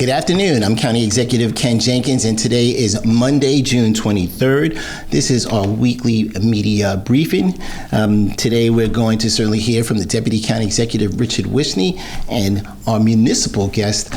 Good afternoon. I'm County Executive Ken Jenkins, and today is Monday, June 23rd. This is our weekly media briefing. Today we're going to certainly hear from the Deputy County Executive, Richard Wishney, and our municipal guest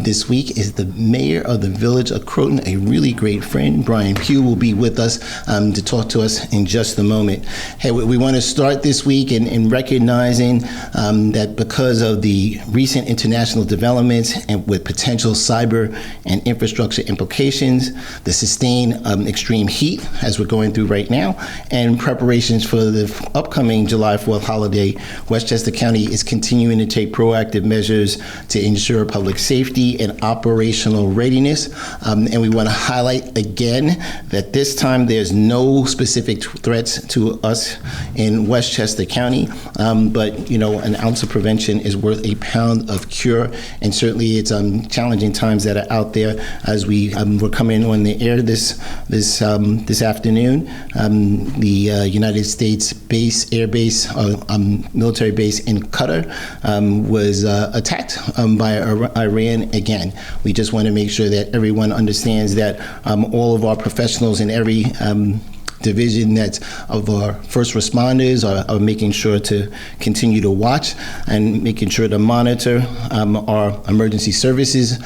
this week is the Mayor of the Village of Croton, a really great friend. Brian Pugh will be with us to talk to us in just a moment. Hey, we want to start this week in recognizing that because of the recent international developments and with potential cyber and infrastructure implications, the sustained extreme heat as we're going through right now, and preparations for the upcoming July 4th holiday, Westchester County is continuing to take proactive measures to ensure public safety and operational readiness. And we want to highlight again that this time there's no specific threats to us in Westchester County, but an ounce of prevention is worth a pound of cure, and certainly it's challenging times that are out there as we're coming on the air this afternoon. The United States air base, military base in Qatar was attacked by Iran again. We just want to make sure that everyone understands that all of our professionals in every division that's of our first responders are making sure to continue to watch and making sure to monitor. Our emergency services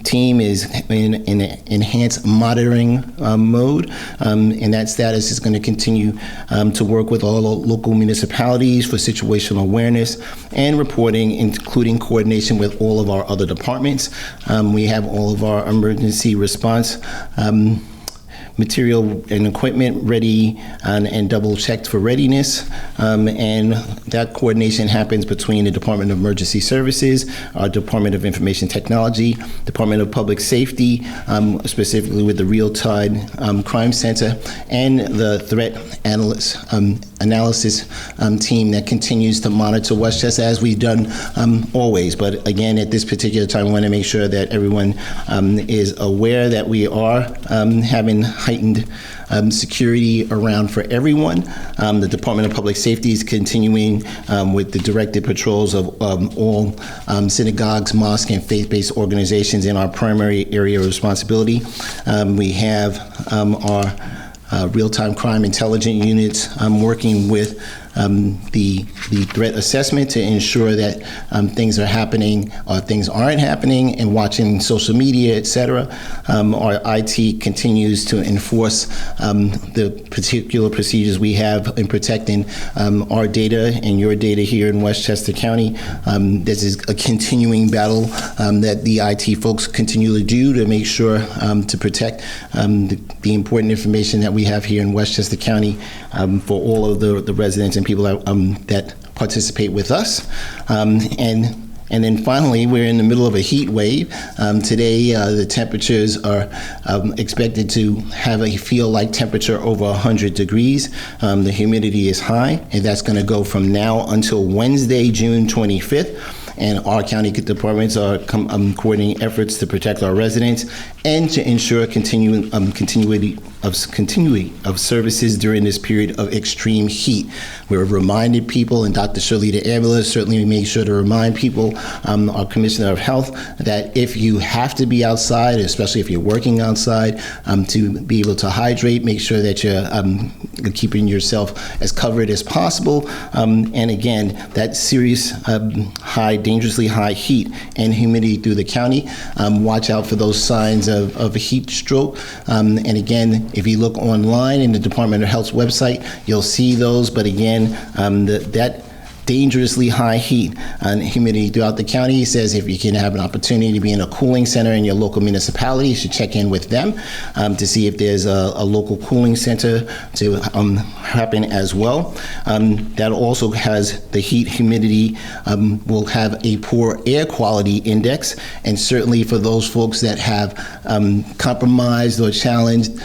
team is in enhanced monitoring mode, and that status is going to continue to work with all local municipalities for situational awareness and reporting, including coordination with all of our other departments. We have all of our emergency response material and equipment ready and double checked for readiness, and that coordination happens between the Department of Emergency Services, our Department of Information Technology, Department of Public Safety, specifically with the Real-Time Crime Center, and the Threat Analysis team that continues to monitor Westchester as we've done always. But again, at this particular time, we want to make sure that everyone is aware that we are having heightened security around for everyone. The Department of Public Safety is continuing with the directed patrols of all synagogues, mosques, and faith-based organizations in our primary area of responsibility. We have our real-time crime intelligence units working with the threat assessment to ensure that things are happening or things aren't happening, and watching social media, etc. Our IT continues to enforce the particular procedures we have in protecting our data and your data here in Westchester County. This is a continuing battle that the IT folks continue to do to make sure to protect the important information that we have here in Westchester County for all of the residents and people that participate with us. And then finally, we're in the middle of a heat wave. Today, the temperatures are expected to have a feel-like temperature over 100 degrees. The humidity is high, and that's going to go from now until Wednesday, June 25th. And our county departments are coordinating efforts to protect our residents and to ensure continuity of services during this period of extreme heat. We're reminding people, and Dr. Shirley the Ambulance certainly made sure to remind people, our Commissioner of Health, that if you have to be outside, especially if you're working outside, to be able to hydrate, make sure that you're keeping yourself as covered as possible. And again, that serious dangerously high heat and humidity through the county. Watch out for those signs of a heat stroke. And again, if you look online in the Department of Health's website, you'll see those. But again, that dangerously high heat and humidity throughout the county. He says if you can have an opportunity to be in a cooling center in your local municipality, you should check in with them to see if there's a local cooling center to happen as well. That also has the heat humidity will have a poor air quality index, and certainly for those folks that have compromised or challenged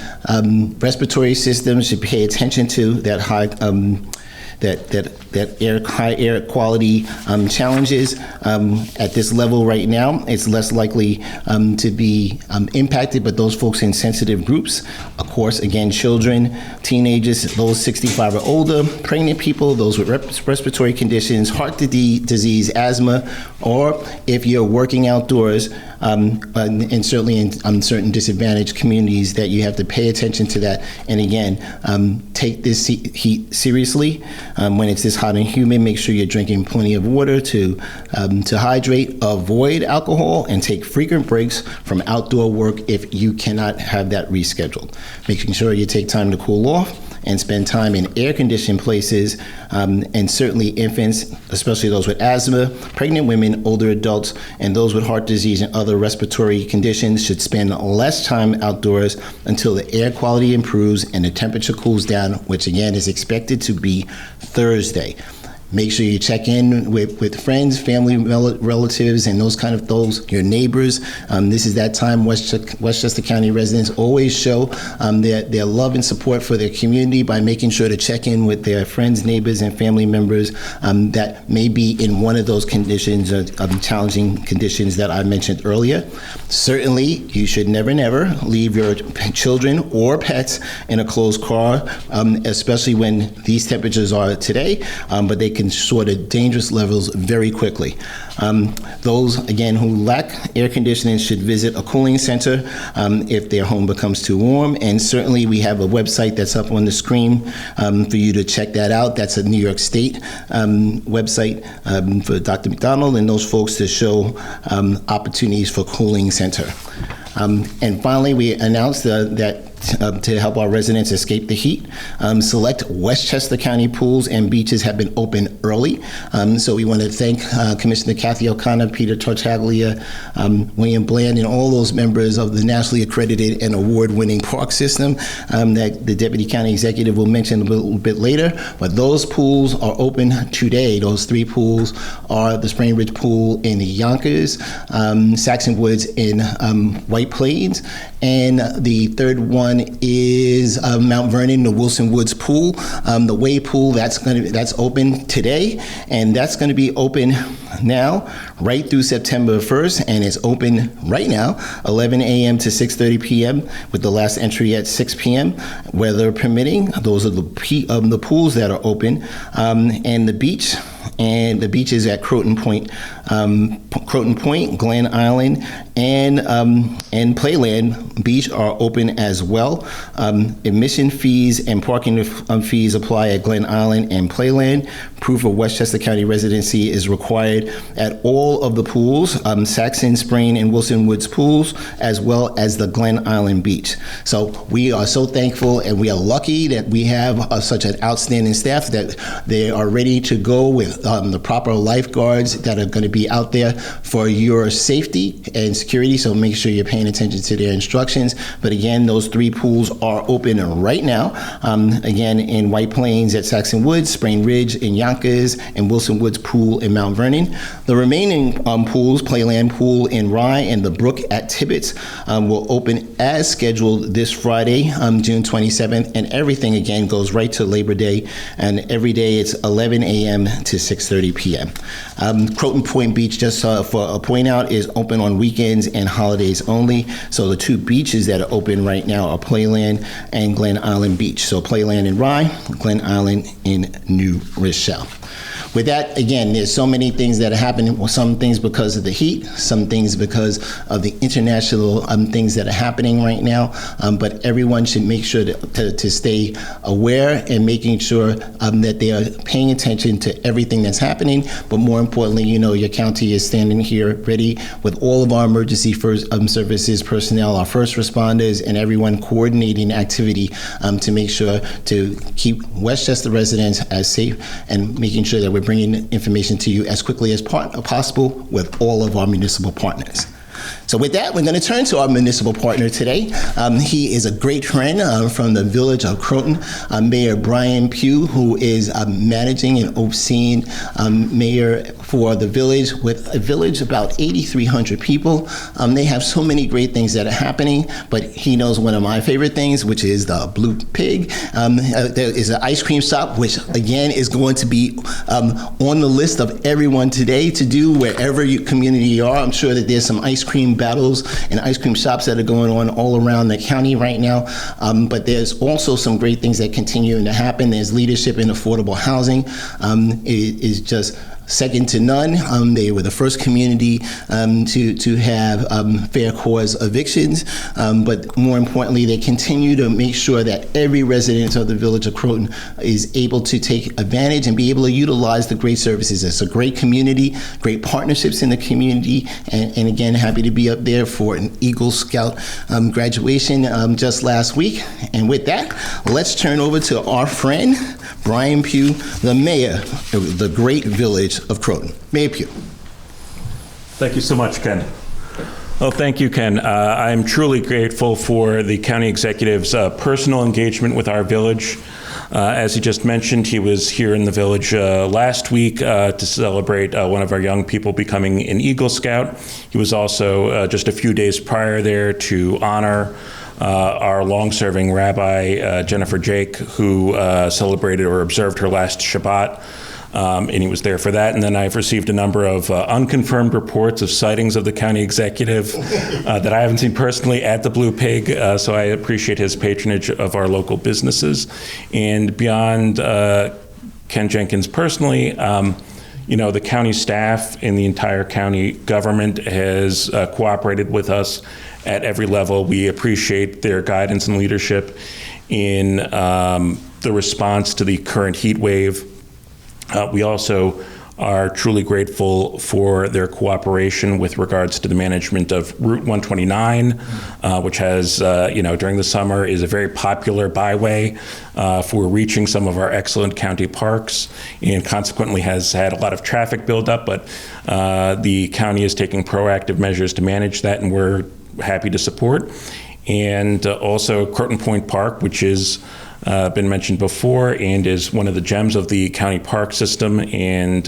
respiratory systems should pay attention to that high that that high air quality challenges. At this level right now, it's less likely to be impacted, but those folks in sensitive groups, of course, again, children, teenagers, those 65 or older, pregnant people, those with respiratory conditions, heart disease, asthma, or if you're working outdoors, and certainly in certain disadvantaged communities, that you have to pay attention to that. And again, take this heat seriously. When it's this hot and humid, make sure you're drinking plenty of water to hydrate, avoid alcohol, and take frequent breaks from outdoor work if you cannot have that rescheduled. Making sure you take time to cool off and spend time in air-conditioned places, and certainly infants, especially those with asthma, pregnant women, older adults, and those with heart disease and other respiratory conditions should spend less time outdoors until the air quality improves and the temperature cools down, which again is expected to be Thursday. Make sure you check in with friends, family, relatives, and your neighbors. This is that time Westchester County residents always show their love and support for their community by making sure to check in with their friends, neighbors, and family members that may be in one of those conditions, challenging conditions that I mentioned earlier. Certainly, you should never leave your children or pets in a closed car, especially when these temperatures are today, but they can soar to dangerous levels very quickly. Those, again, who lack air conditioning should visit a cooling center if their home becomes too warm. And certainly we have a website that's up on the screen for you to check that out. That's a New York State website for Dr. McDonald and those folks to show opportunities for cooling center. And finally, we announced that to help our residents escape the heat, select Westchester County pools and beaches have been open early. So we want to thank Commissioner Kathy O'Connor, Peter Tartaglia, William Bland, and all those members of the nationally accredited and award-winning park system that the Deputy County Executive will mention a little bit later. But those pools are open today. Those three pools are the Spring Ridge Pool in Yonkers, Saxon Woods in White Plains, and the third one is Mount Vernon, the Wilson Woods Pool. The Way Pool, that's open today, and that's going to be open now right through September 1st, and it's open right now, 11 a.m. to 6:30 p.m. with the last entry at 6 p.m. Weather permitting. Those are the pools that are open, and the beach. And the beaches at Croton Point, Glen Island, and Playland Beach are open as well. Admission fees and parking fees apply at Glen Island and Playland. Proof of Westchester County residency is required at all of the pools, Saxon, Spring, and Wilson Woods pools, as well as the Glen Island Beach. So we are so thankful, and we are lucky that we have such an outstanding staff that they are ready to go with the proper lifeguards that are going to be out there for your safety and security. So make sure you're paying attention to their instructions. But again, those three pools are open right now. Again, in White Plains at Saxon Woods, Spring Ridge in Yonkers, and Wilson Woods Pool in Mount Vernon. The remaining pools, Playland Pool in Rye and the Brook at Tibbetts, will open as scheduled this Friday, June 27th, and everything again goes right to Labor Day, and every day it's 11 a.m. to 6:30 p.m. Croton Point Beach, just for a point out, is open on weekends and holidays only. So the two beaches that are open right now are Playland and Glen Island Beach. So Playland in Rye, Glen Island in New Rochelle. With that, again, there's so many things that are happening, some things because of the heat, some things because of the international things that are happening right now, but everyone should make sure to stay aware and making sure that they are paying attention to everything that's happening, but more importantly, your county is standing here ready with all of our emergency services personnel, our first responders, and everyone coordinating activity to make sure to keep Westchester residents as safe and making sure that we're bringing information to you as quickly as possible with all of our municipal partners. So with that, we're going to turn to our municipal partner today. He is a great friend from the village of Croton, Mayor Brian Pugh, who is managing and overseeing Mayor for the village. With a village about 8,300 people, they have so many great things that are happening, but he knows one of my favorite things, which is the Blue Pig. There is an ice cream shop, which again is going to be on the list of everyone today to do wherever your community you are. I'm sure that there's some ice cream battles and ice cream shops that are going on all around the county right now, but there's also some great things that continue to happen. There's leadership in affordable housing. It is just second to none. They were the first community to have fair cause evictions, but more importantly, they continue to make sure that every resident of the village of Croton is able to take advantage and be able to utilize the great services. It's a great community, great partnerships in the community, and again, happy to be up there for an Eagle Scout graduation just last week. And with that, let's turn over to our friend, Brian Pugh, the mayor of the great village of Croton. Mayor Pugh. Thank you so much, Ken. Well, thank you, Ken. I'm truly grateful for the county executive's personal engagement with our village. As he just mentioned, he was here in the village last week to celebrate one of our young people becoming an Eagle Scout. He was also just a few days prior there to honor our long-serving Rabbi, Jennifer Jake, who celebrated or observed her last Shabbat, and he was there for that. And then I've received a number of unconfirmed reports of sightings of the county executive that I haven't seen personally at the Blue Pig, so I appreciate his patronage of our local businesses. And beyond Ken Jenkins personally, the county staff and the entire county government has cooperated with us at every level. We appreciate their guidance and leadership in the response to the current heat wave. We also are truly grateful for their cooperation with regards to the management of Route 129, which has, during the summer is a very popular byway for reaching some of our excellent county parks, and consequently has had a lot of traffic buildup, but the county is taking proactive measures to manage that, and we're happy to support. And also Croton Point Park, which is been mentioned before and is one of the gems of the county park system. And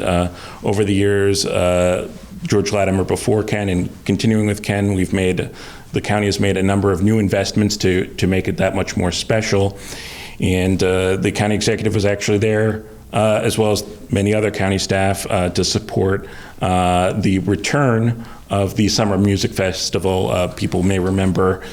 over the years, George Latimer before Ken and continuing with Ken, the county has made a number of new investments to make it that much more special. And the county executive was actually there, as well as many other county staff, to support the return of the Summer Music Festival. People may remember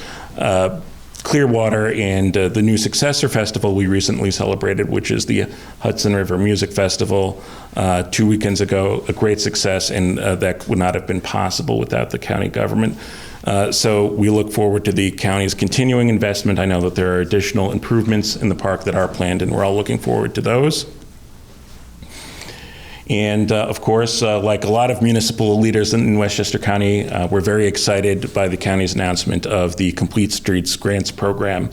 Clearwater and the new successor festival we recently celebrated, which is the Hudson River Music Festival 2 weekends ago, a great success, and that would not have been possible without the county government. So we look forward to the county's continuing investment. I know that there are additional improvements in the park that are planned, and we're all looking forward to those. And of course, like a lot of municipal leaders in Westchester County, we're very excited by the county's announcement of the Complete Streets Grants Program.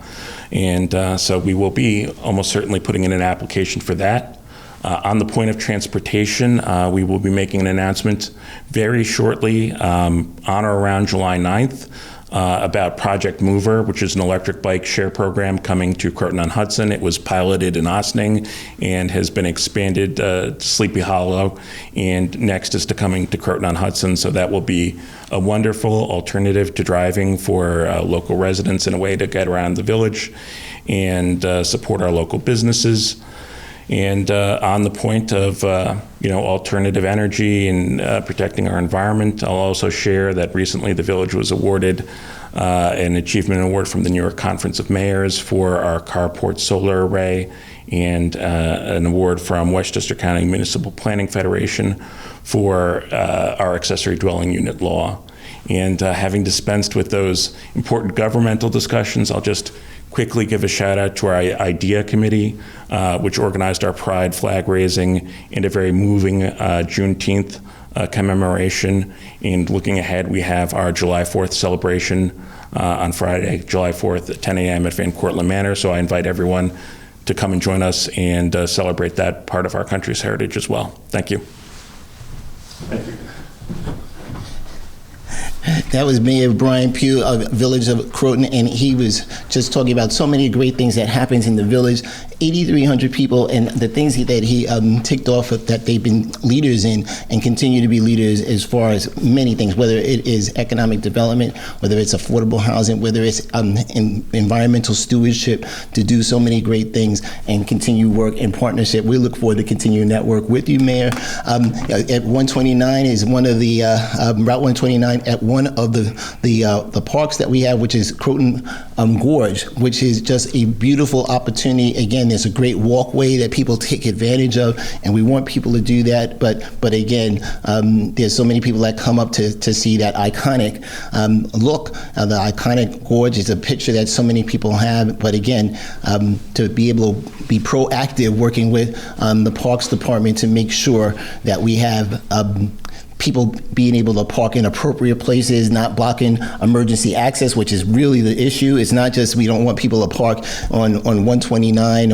And so we will be almost certainly putting in an application for that. On the point of transportation, we will be making an announcement very shortly on or around July 9th. About Project Mover, which is an electric bike share program coming to Croton-on-Hudson. It was piloted in Ossining and has been expanded to Sleepy Hollow, and next is to coming to Croton-on-Hudson. So that will be a wonderful alternative to driving for local residents, in a way to get around the village and support our local businesses. And on the point of alternative energy and protecting our environment, I'll also share that recently the village was awarded an achievement award from the New York Conference of Mayors for our carport solar array, and an award from Westchester County Municipal Planning Federation for our accessory dwelling unit law. And having dispensed with those important governmental discussions, I'll just quickly give a shout out to our IDEA committee, which organized our Pride flag raising and a very moving Juneteenth commemoration. And looking ahead, we have our July 4th celebration on Friday, July 4th at 10 a.m. at Van Cortlandt Manor. So I invite everyone to come and join us and celebrate that part of our country's heritage as well. Thank you. Thank you. That was Mayor Brian Pugh of Village of Croton, and he was just talking about so many great things that happens in the village. 8,300 people, and the things that he ticked off that they've been leaders in and continue to be leaders as far as many things, whether it is economic development, whether it's affordable housing, whether it's environmental stewardship, to do so many great things and continue work in partnership. We look forward to continuing that work with you, Mayor. At 129 is one of the Route 129 at one of the parks that we have, which is Croton Gorge, which is just a beautiful opportunity. Again, there's a great walkway that people take advantage of, and we want people to do that. But again, there's so many people that come up to see that iconic look. The iconic gorge is a picture that so many people have. But again, to be able to be proactive, working with the Parks Department to make sure that we have people being able to park in appropriate places, not blocking emergency access, which is really the issue. It's not just we don't want people to park on 129.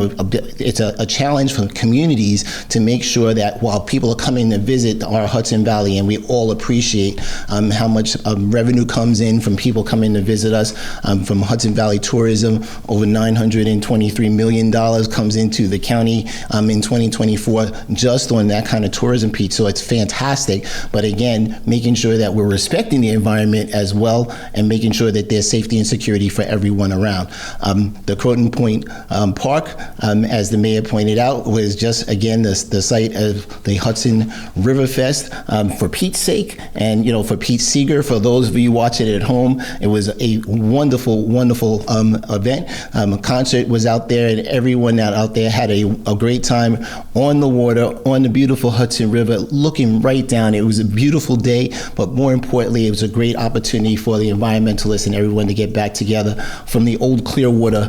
It's a challenge for communities to make sure that while people are coming to visit our Hudson Valley, and we all appreciate how much revenue comes in from people coming to visit us, from Hudson Valley tourism, over $923 million comes into the county in 2024 just on that kind of tourism piece. So it's fantastic. But again, making sure that we're respecting the environment as well, and making sure that there's safety and security for everyone around. The Croton Point Park, as the mayor pointed out, was just, again, the site of the Hudson River Fest. For Pete's sake, and for Pete Seeger, for those of you watching it at home, it was a wonderful, wonderful event. A concert was out there, and everyone out there had a great time on the water, on the beautiful Hudson River, looking right down. It was a beautiful day, but more importantly, it was a great opportunity for the environmentalists and everyone to get back together from the old Clearwater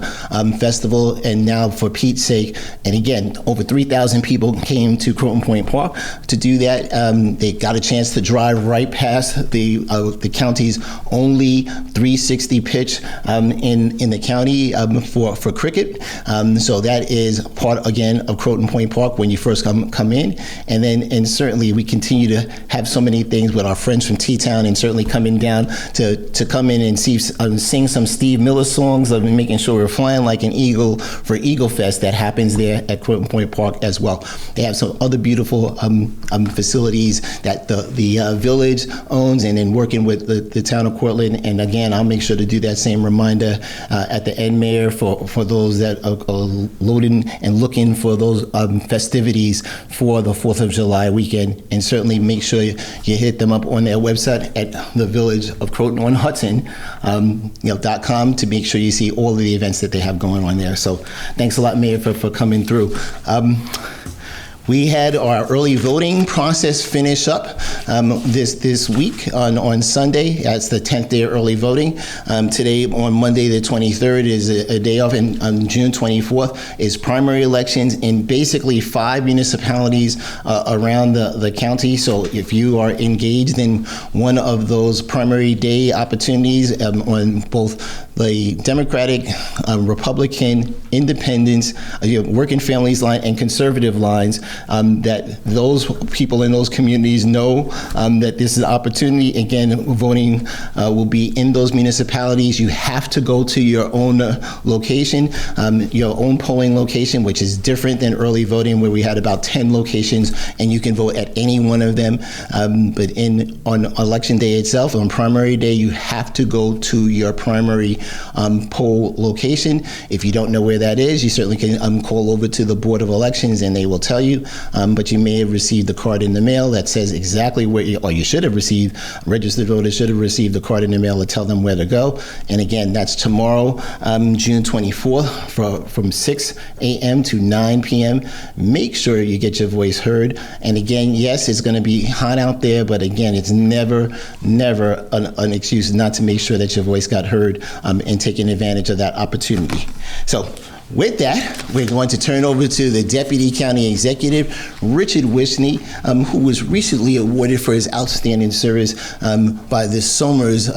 Festival, and now for Pete's sake. And again, over 3,000 people came to Croton Point Park to do that. They got a chance to drive right past the county's only 360 pitch in the county for cricket. So that is part, again, of Croton Point Park when you first come in. And certainly we continue to have so many things with our friends from T-Town, and certainly coming down to come in and sing some Steve Miller songs, of making sure we're flying like an eagle for Eagle Fest that happens there at Croton Point Park as well. They have some other beautiful facilities that the village owns, and then working with the town of Cortland. And again, I'll make sure to do that same reminder at the end, Mayor, for those that are loading and looking for those festivities for the 4th of July weekend, and certainly make sure you hit them up on their website at the Village of Croton on Hudson, .com, to make sure you see all of the events that they have going on there. So thanks a lot, Mayor, for coming through. We had our early voting process finish up this week on Sunday. That's the 10th day of early voting. Today, on Monday the 23rd, is a day off, and on June 24th is primary elections in basically 5 municipalities around the county. So if you are engaged in one of those primary day opportunities on both the Democratic, Republican, Independents, Working Families line, and Conservative lines, that those people in those communities know that this is an opportunity. Again, voting will be in those municipalities. You have to go to your own location, your own polling location, which is different than early voting, where we had about 10 locations, and you can vote at any one of them. But on election day itself, on primary day, you have to go to your primary poll location. If you don't know where that is, you certainly can call over to the Board of Elections, and they will tell you. But you may have received the card in the mail that says exactly where you should have received. Registered voters should have received the card in the mail to tell them where to go. And again, that's tomorrow, June 24th, from 6 a.m. to 9 p.m. Make sure you get your voice heard. And again, yes, it's going to be hot out there, but again, it's never an excuse not to make sure that your voice got heard, and taking advantage of that opportunity. So with that, we're going to turn over to the Deputy County Executive, Richard Wishney, who was recently awarded for his outstanding service by the Somers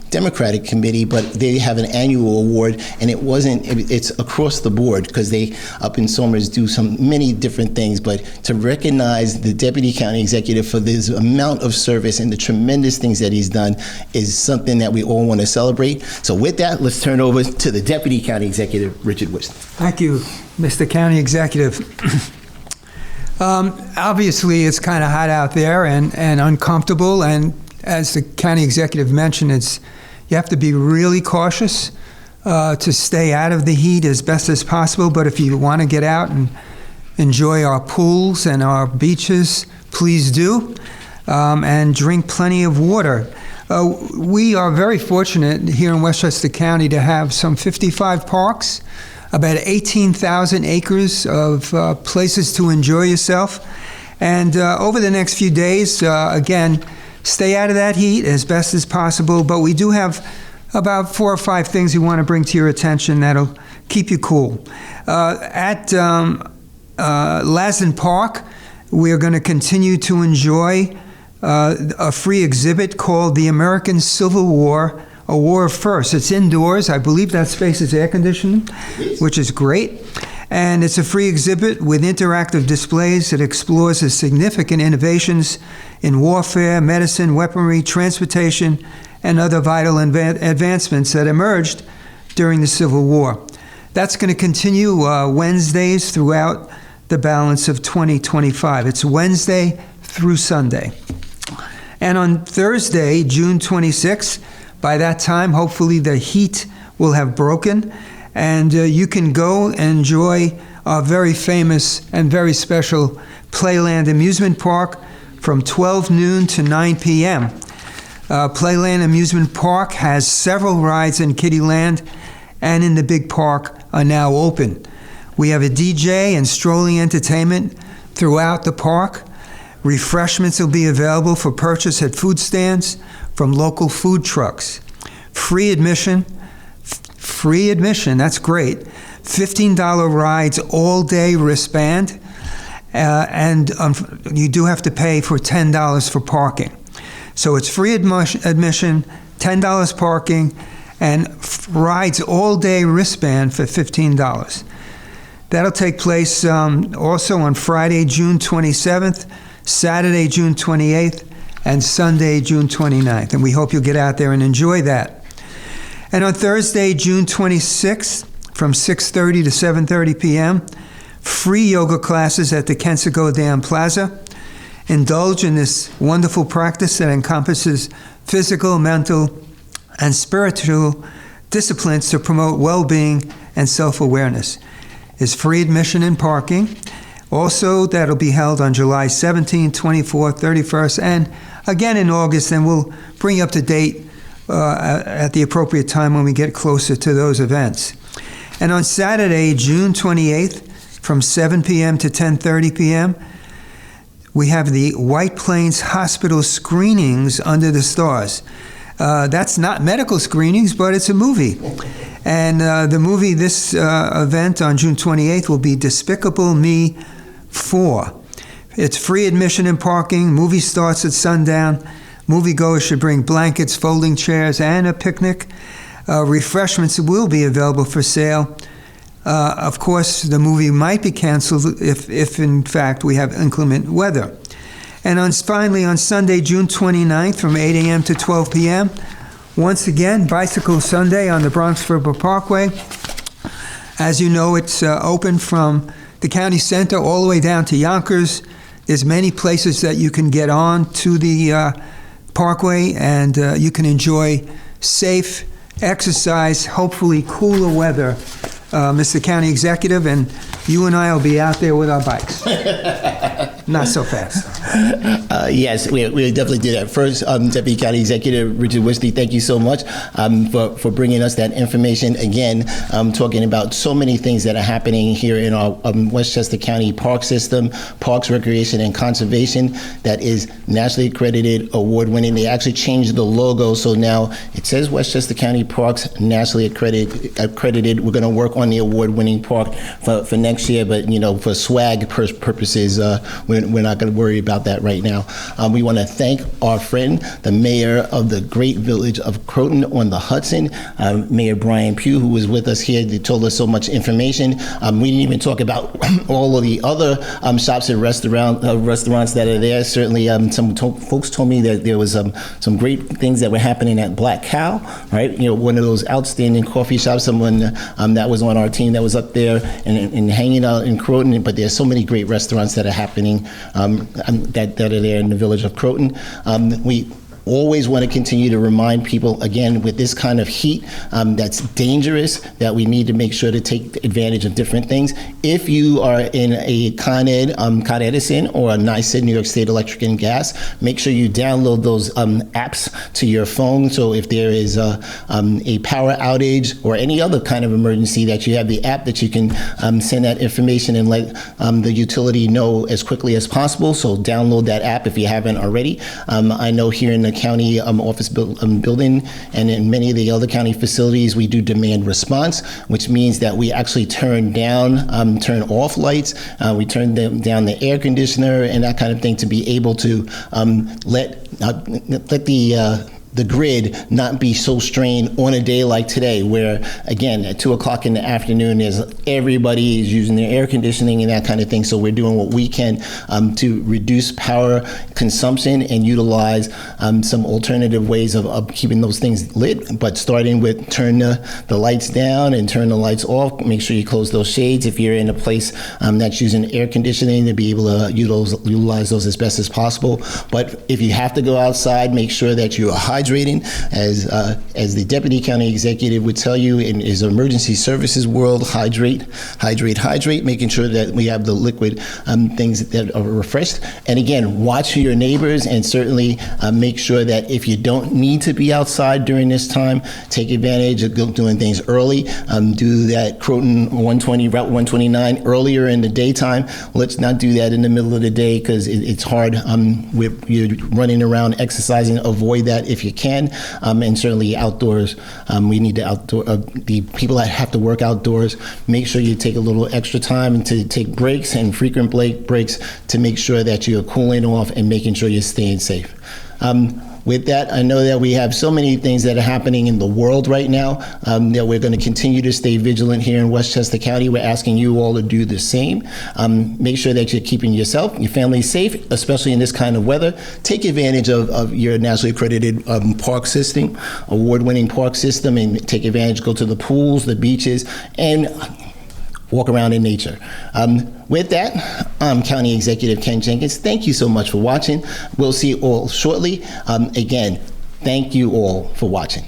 Democratic Committee, but they have an annual award, and it's across the board, because they up in Somers do many different things, but to recognize the Deputy County Executive for this amount of service and the tremendous things that he's done is something that we all want to celebrate. So with that, let's turn over to the Deputy County Executive, Richard Wishney. Thank you, Mr. County Executive. Obviously, it's kind of hot out there and uncomfortable, and as the County Executive mentioned, you have to be really cautious to stay out of the heat as best as possible, but if you want to get out and enjoy our pools and our beaches, please do, and drink plenty of water. We are very fortunate here in Westchester County to have some 55 parks, about 18,000 acres of places to enjoy yourself. And over the next few days, again, stay out of that heat as best as possible, but we do have about 4 or 5 things we want to bring to your attention that'll keep you cool. At Lasden Park, we are going to continue to enjoy a free exhibit called The American Civil War, A War of Firsts. It's indoors. I believe that space is air-conditioned, which is great. And it's a free exhibit with interactive displays that explores the significant innovations in warfare, medicine, weaponry, transportation, and other vital advancements that emerged during the Civil War. That's going to continue Wednesdays throughout the balance of 2025. It's Wednesday through Sunday. And on Thursday, June 26th, by that time, hopefully the heat will have broken, and you can go and enjoy our very famous and very special Playland Amusement Park from 12 noon to 9 p.m. Playland Amusement Park has several rides in Kiddieland and in the big park are now open. We have a DJ and strolling entertainment throughout the park. Refreshments will be available for purchase at food stands from local food trucks. Free admission, that's great. $15 rides all day wristband, and you do have to pay for $10 for parking. So it's free admission, $10 parking, and rides all day wristband for $15. That'll take place also on Friday, June 27th, Saturday, June 28th, and Sunday, June 29th. And we hope you'll get out there and enjoy that. And on Thursday, June 26th, from 6:30 to 7:30 p.m., free yoga classes at the Kensico Dam Plaza. Indulge in this wonderful practice that encompasses physical, mental, and spiritual disciplines to promote well-being and self-awareness. It's free admission and parking. Also, that'll be held on July 17th, 24th, 31st, and again in August, and we'll bring you up to date at the appropriate time when we get closer to those events. And on Saturday, June 28th, from 7 p.m. to 10:30 p.m., we have the White Plains Hospital screenings Under the Stars. That's not medical screenings, but it's a movie. And the movie, this event on June 28th will be Despicable Me 4. It's free admission and parking. Movie starts at sundown. Moviegoers should bring blankets, folding chairs, and a picnic. Refreshments will be available for sale. Of course, the movie might be canceled if in fact we have inclement weather. And finally, on Sunday, June 29th, from 8 a.m. to 12 p.m., once again, Bicycle Sunday on the Bronx River Parkway. As you know, it's open from the county center all the way down to Yonkers. There's many places that you can get on to the parkway, and you can enjoy safe exercise, hopefully cooler weather. Mr. County Executive, and you and I will be out there with our bikes. Not so fast. Yes, we definitely do that. First, Deputy County Executive Richard Wishley, thank you so much for bringing us that information. Again, talking about so many things that are happening here in our Westchester County park system, Parks, Recreation, and Conservation, that is nationally accredited, award-winning. They actually changed the logo, so now it says Westchester County Parks, nationally accredited. We're going to work on the award-winning park for next year, but for swag purposes, we're not going to worry about that right now. We want to thank our friend, the mayor of the great village of Croton on the Hudson, Mayor Brian Pugh, who was with us here. They told us so much information. We didn't even talk about all of the other shops and restaurants that are there. Certainly, some folks told me that there was some great things that were happening at Black Cow, right? You know, one of those outstanding coffee shops. Someone that was on our team that was up there and hanging out in Croton. But there's so many great restaurants that are happening that are there in the village of Croton. We always want to continue to remind people, again, with this kind of heat that's dangerous, that we need to make sure to take advantage of different things. If you are in a Con Edison or a NYSEG, New York State Electric and Gas, make sure you download those apps to your phone. So if there is a power outage or any other kind of emergency, that you have the app that you can send that information and let the utility know as quickly as possible. So download that app if you haven't already. I know here in the county office building and in many of the other county facilities, we do demand response, which means that we actually turn off lights, we turn down the air conditioner and that kind of thing to be able to let the grid not be so strained on a day like today, where again at 2:00 in the afternoon everybody is using their air conditioning and that kind of thing. So we're doing what we can to reduce power consumption and utilize some alternative ways of keeping those things lit. But starting with turn the lights down and turn the lights off. Make sure you close those shades if you're in a place that's using air conditioning, to be able to utilize those as best as possible. But if you have to go outside, make sure that you are hydrating, as the deputy county executive would tell you in his emergency services world. Hydrate, making sure that we have the liquid things that are refreshed. And again, watch your neighbors, and certainly make sure that if you don't need to be outside during this time, take advantage of doing things early. Do that Croton 120, Route 129 earlier in the daytime. Let's not do that in the middle of the day, because it's hard. You're running around exercising. Avoid that if you can. And certainly outdoors, we need the people that have to work outdoors, make sure you take a little extra time to take breaks and frequent breaks to make sure that you're cooling off and making sure you're staying safe. With that, I know that we have so many things that are happening in the world right now that we're going to continue to stay vigilant here in Westchester County. We're asking you all to do the same. Make sure that you're keeping yourself, your family safe, especially in this kind of weather. Take advantage of your nationally accredited park system, award-winning park system, and take advantage, go to the pools, the beaches, and walk around in nature. With that, I'm County Executive Ken Jenkins. Thank you so much for watching. We'll see you all shortly. Again, thank you all for watching.